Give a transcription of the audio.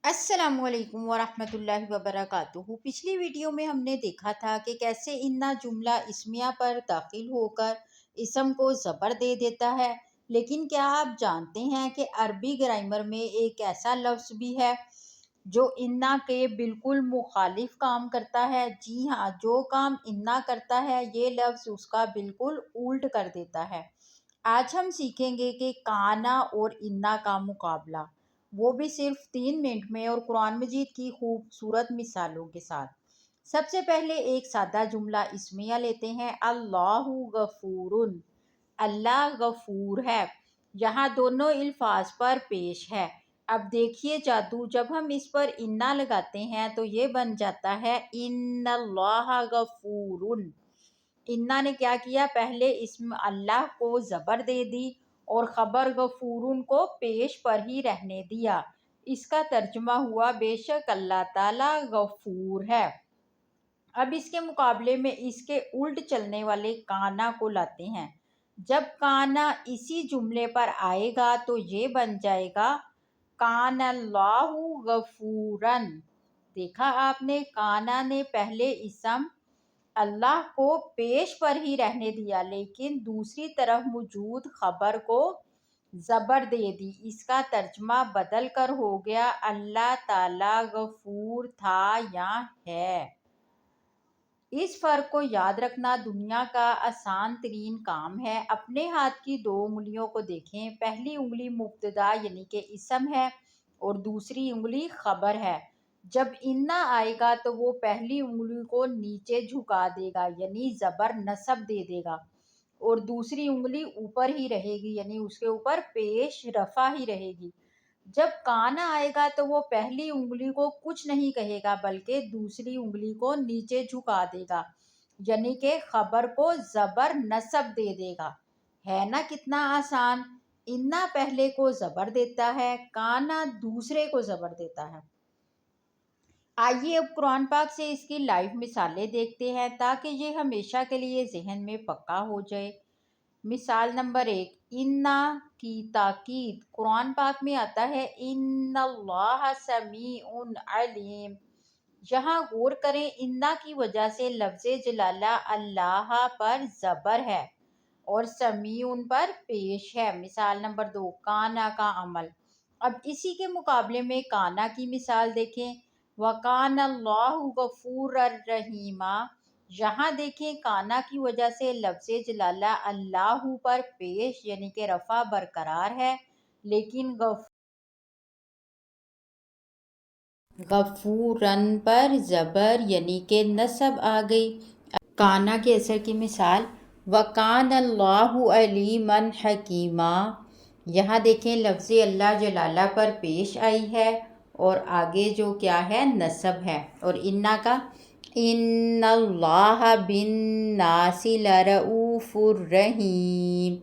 السلام علیکم ورحمۃ اللہ وبرکاتہ۔ پچھلی ویڈیو میں ہم نے دیکھا تھا کہ کیسے انا جملہ اسمیہ پر داخل ہو کر اسم کو زبر دے دیتا ہے، لیکن کیا آپ جانتے ہیں کہ عربی گرامر میں ایک ایسا لفظ بھی ہے جو انا کے بالکل مخالف کام کرتا ہے؟ جی ہاں، جو کام انا کرتا ہے یہ لفظ اس کا بالکل الٹ کر دیتا ہے۔ آج ہم سیکھیں گے کہ کانا اور انا کا مقابلہ، وہ بھی صرف 3 منٹ میں اور قرآن مجید کی خوبصورت مثالوں کے ساتھ۔ سب سے پہلے ایک سادہ جملہ اسمیہ لیتے ہیں، اللہ غفور۔ اللہ غفور ہے، یہاں دونوں الفاظ پر پیش ہے۔ اب دیکھیے جادو، جب ہم اس پر انا لگاتے ہیں تو یہ بن جاتا ہے ان اللہ غفور۔ انا نے کیا کیا؟ پہلے اسم اللہ کو زبر دے دی اور خبر غفورن کو پیش پر ہی رہنے دیا۔ اس کا ترجمہ ہوا بے شک اللہ تعالی غفور ہے۔ اب اس کے مقابلے میں اس کے الٹ چلنے والے کانا کو لاتے ہیں۔ جب کانا اسی جملے پر آئے گا تو یہ بن جائے گا کان اللہ غفورن۔ دیکھا آپ نے، کانا نے پہلے اسم اللہ کو پیش پر ہی رہنے دیا لیکن دوسری طرف موجود خبر کو زبر دے دی۔ اس کا ترجمہ بدل کر ہو گیا اللہ تعالی غفور تھا یا ہے۔ اس فرق کو یاد رکھنا دنیا کا آسان ترین کام ہے۔ اپنے ہاتھ کی 2 انگلیوں کو دیکھیں، پہلی انگلی مبتدا یعنی کہ اسم ہے اور دوسری انگلی خبر ہے۔ جب انا آئے گا تو وہ پہلی انگلی کو نیچے جھکا دے گا یعنی زبر نصب دے دے گا، اور دوسری انگلی اوپر ہی رہے گی یعنی اس کے اوپر پیش رفع ہی رہے گی۔ جب کانا آئے گا تو وہ پہلی انگلی کو کچھ نہیں کہے گا بلکہ دوسری انگلی کو نیچے جھکا دے گا یعنی کہ خبر کو زبر نصب دے دے گا۔ ہے نا کتنا آسان؟ انا پہلے کو زبر دیتا ہے، کانا دوسرے کو زبر دیتا ہے۔ آئیے اب قرآن پاک سے اس کی لائیو مثالیں دیکھتے ہیں تاکہ یہ ہمیشہ کے لیے ذہن میں پکا ہو جائے۔ مثال نمبر 1، انا کی تاکید۔ قرآن پاک میں آتا ہے ان اللہ سمیع علیم۔ یہاں غور کریں، انا کی وجہ سے لفظ جلالہ اللہ پر زبر ہے اور سمیع پر پیش ہے۔ مثال نمبر 2، کانا کا عمل۔ اب اسی کے مقابلے میں کانا کی مثال دیکھیں، وَكَانَ اللَّهُ غَفُورًا رَحِيمًا۔ یہاں دیکھیں، کانا کی وجہ سے لفظ جلالہ اللہ پر پیش یعنی کہ رفع برقرار ہے لیکن غفورن پر زبر یعنی کہ نصب آ گئی۔ کانا کے اثر کی مثال، وَكَانَ اللَّهُ عَلِيمًا حَكِيمًا۔ یہاں دیکھیں لفظ اللہ جلالہ پر پیش آئی ہے اور آگے جو کیا ہے؟ نصب ہے۔ اور انا کا، ان اللہ بالناس لرؤوف رحیم۔